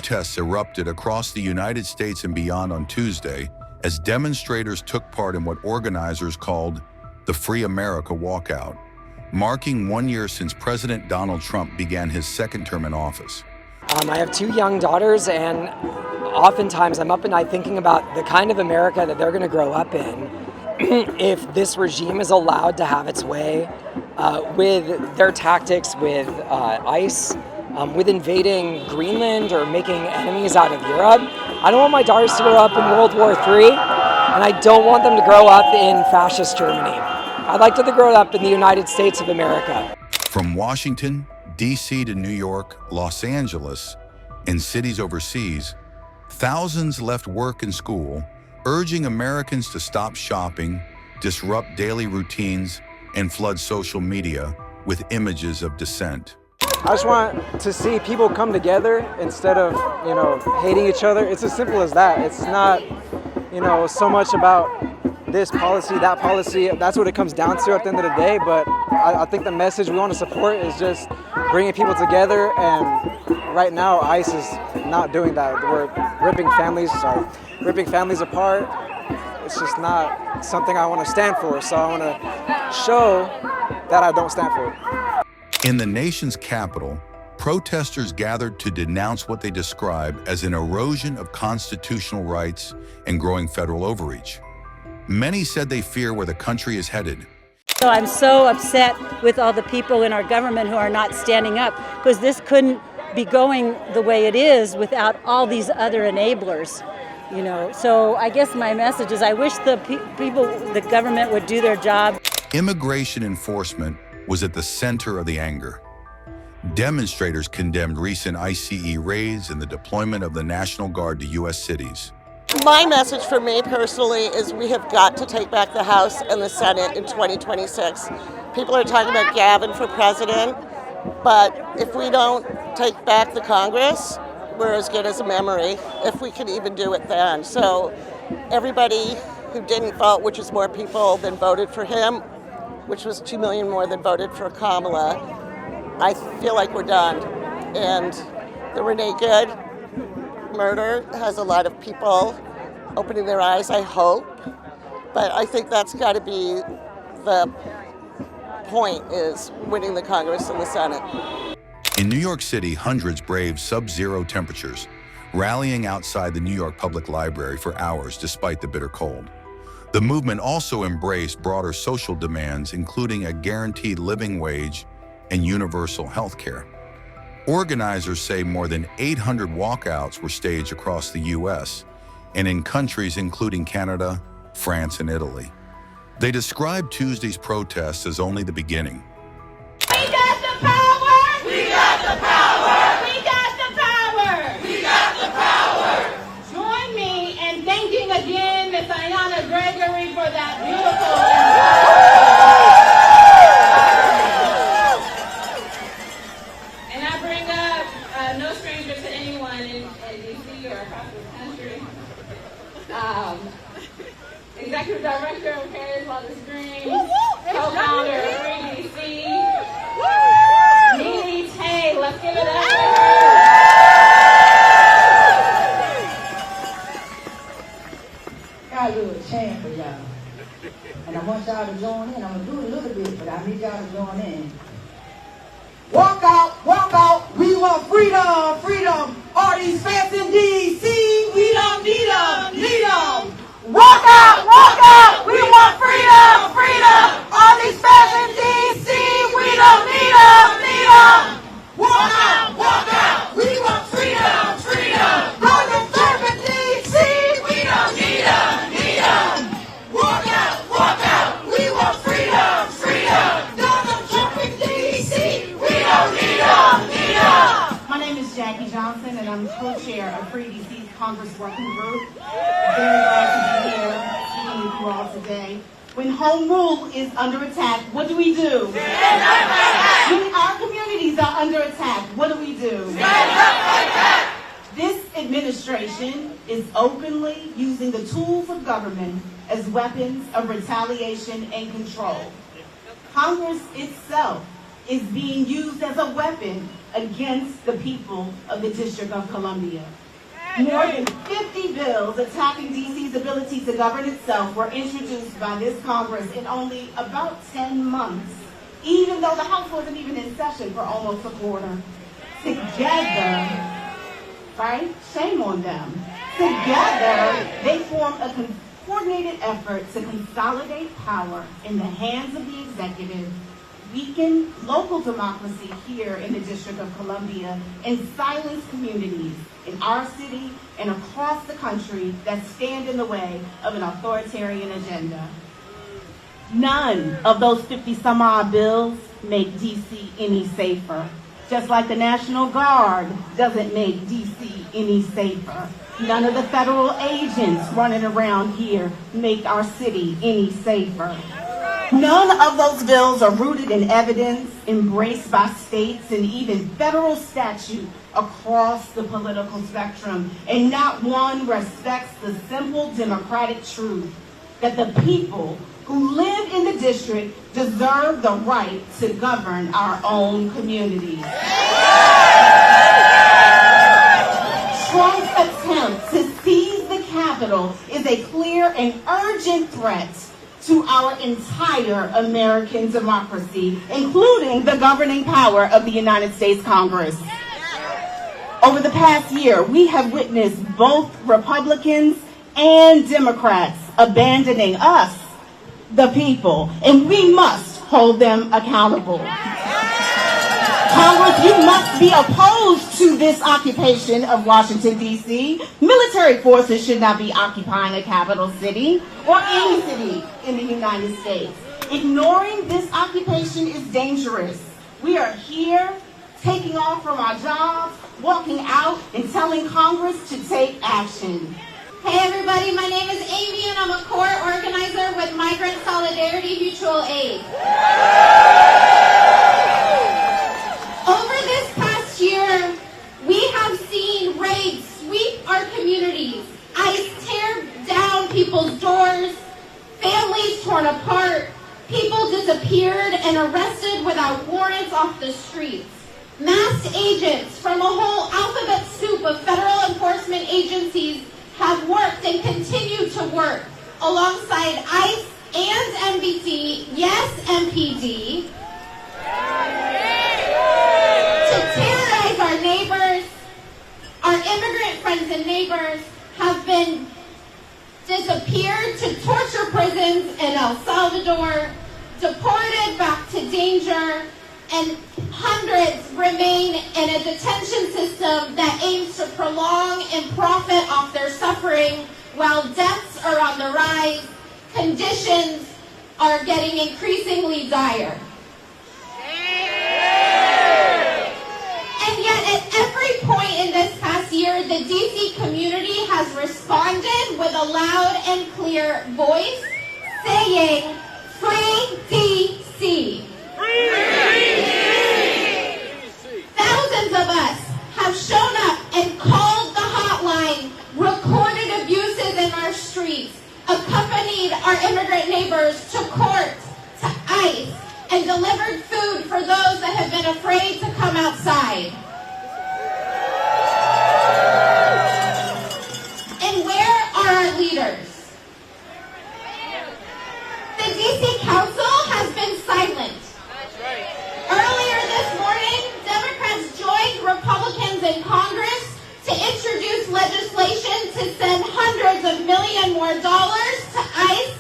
Protests erupted across the United States and beyond on Tuesday as demonstrators took part in what organizers called the Free America Walkout, marking 1 year since President Donald Trump began his second term in office. I have 2 young daughters, and oftentimes I'm up at night thinking about the kind of America that they're going to grow up in if this regime is allowed to have its way with their tactics with ICE, with invading Greenland or making enemies out of Europe. I don't want my daughters to grow up in World War III, and I don't want them to grow up in fascist Germany. I'd like them to grow up in the United States of America. From Washington, D.C. to New York, Los Angeles, and cities overseas, thousands left work and school, urging Americans to stop shopping, disrupt daily routines, and flood social media with images of dissent. I just want to see people come together instead of, hating each other. It's as simple as that. It's not, so much about this policy, that policy. That's what it comes down to at the end of the day. But I think the message we want to support is just bringing people together. And right now, ICE is not doing that. We're ripping families apart. It's just not something I want to stand for. So I want to show that I don't stand for it. In the nation's capital, protesters gathered to denounce what they describe as an erosion of constitutional rights and growing federal overreach. Many said they fear where the country is headed. So I'm so upset with all the people in our government who are not standing up, because this couldn't be going the way it is without all these other enablers. So I guess my message is I wish the government would do their job. Immigration enforcement was at the center of the anger. Demonstrators condemned recent ICE raids and the deployment of the National Guard to U.S. cities. My message for me personally is we have got to take back the House and the Senate in 2026. People are talking about Gavin for president, but if we don't take back the Congress, we're as good as a memory, if we can even do it then. So everybody who didn't vote, which is more people than voted for him, which was 2 million more than voted for Kamala, I feel like we're done. And the Renee Good murder has a lot of people opening their eyes, I hope. But I think that's got to be the point, is winning the Congress and the Senate. In New York City, hundreds braved sub-zero temperatures, rallying outside the New York Public Library for hours despite the bitter cold. The movement also embraced broader social demands, including a guaranteed living wage and universal health care. Organizers say more than 800 walkouts were staged across the U.S. and in countries including Canada, France, and Italy. They described Tuesday's protests as only the beginning. We got the power! We got the power! We got the power! We got the power! Join me in thanking again Ms. Ayanna Gregory for that beautiful and I bring up no stranger to anyone in D.C. or across the country. Executive Director of Paris While the Stream, co-founder of Free D.C. Nene Tay, let's give it up for her. Got a little chant for y'all. And I want y'all to join in. I'm going to do a little bit, but I need y'all to join in. Walk out, we want freedom, freedom. All these fans in D.C., we don't need them. Walk out, we want freedom, freedom. All these fans in D.C., we don't need them. Walk out, we want freedom, freedom. All the fans in D.C., we don't need them. Walk out, we want freedom, freedom. Donald Trump in D.C., we don't need them. My name is Jackie Johnson, and I'm co-chair of Free DC's Congress Working Group. Very glad to be here speaking with you all today. When home rule is under attack, what do? When our communities are under attack, what do? This administration is openly using the tools of government as weapons of retaliation and control. Congress itself is being used as a weapon against the people of the District of Columbia. More than 50 bills attacking D.C.'s ability to govern itself were introduced by this Congress in only about 10 months, even though the House wasn't even in session for almost a quarter. Together, right? Shame on them. Together, they formed a coordinated effort to consolidate power in the hands of the executive, weaken local democracy here in the District of Columbia, and silence communities in our city and across the country that stand in the way of an authoritarian agenda. None of those 50-some-odd bills make D.C. any safer. Just like the National Guard doesn't make D.C. any safer. None of the federal agents running around here make our city any safer. None of those bills are rooted in evidence, embraced by states and even federal statute across the political spectrum, and not one respects the simple democratic truth that the people who live in the district deserve the right to govern our own communities. Trump's attempt to seize the Capitol is a clear and urgent threat to our entire American democracy, including the governing power of the United States Congress. Over the past year, we have witnessed both Republicans and Democrats abandoning us, the people, and we must hold them accountable. Congress, you must be opposed to this occupation of Washington, D.C. Military forces should not be occupying a capital city or any city in the United States. Ignoring this occupation is dangerous. We are here taking off from our jobs, walking out, and telling Congress to take action. Hey everybody, my name is Amy and I'm a core organizer with Migrant Solidarity Mutual Aid. Over this past year, we have seen raids sweep our communities, ICE tear down people's doors, families torn apart, people disappeared and arrested without warrants off the streets. Masked agents from a whole alphabet soup of federal enforcement agencies have worked and continue to work alongside ICE and MVT, yes, MPD, to terrorize our neighbors. Our immigrant friends and neighbors have been disappeared to torture prisons in El Salvador, deported back to danger, and hundreds remain in a detention system that aims to prolong and profit off their suffering while deaths are on the rise, conditions are getting increasingly dire. And yet at every point in this past year, the DC community has responded with a loud and clear voice saying, "Free DC." Thousands of us have shown up and called the hotline, recorded abuses in our streets, accompanied our immigrant neighbors to court, to ICE, and delivered food for those that have been afraid to come outside. And where are our leaders? The DC Council has been silent. Earlier this morning, Democrats joined Republicans in Congress to introduce legislation to send hundreds of millions more dollars to ICE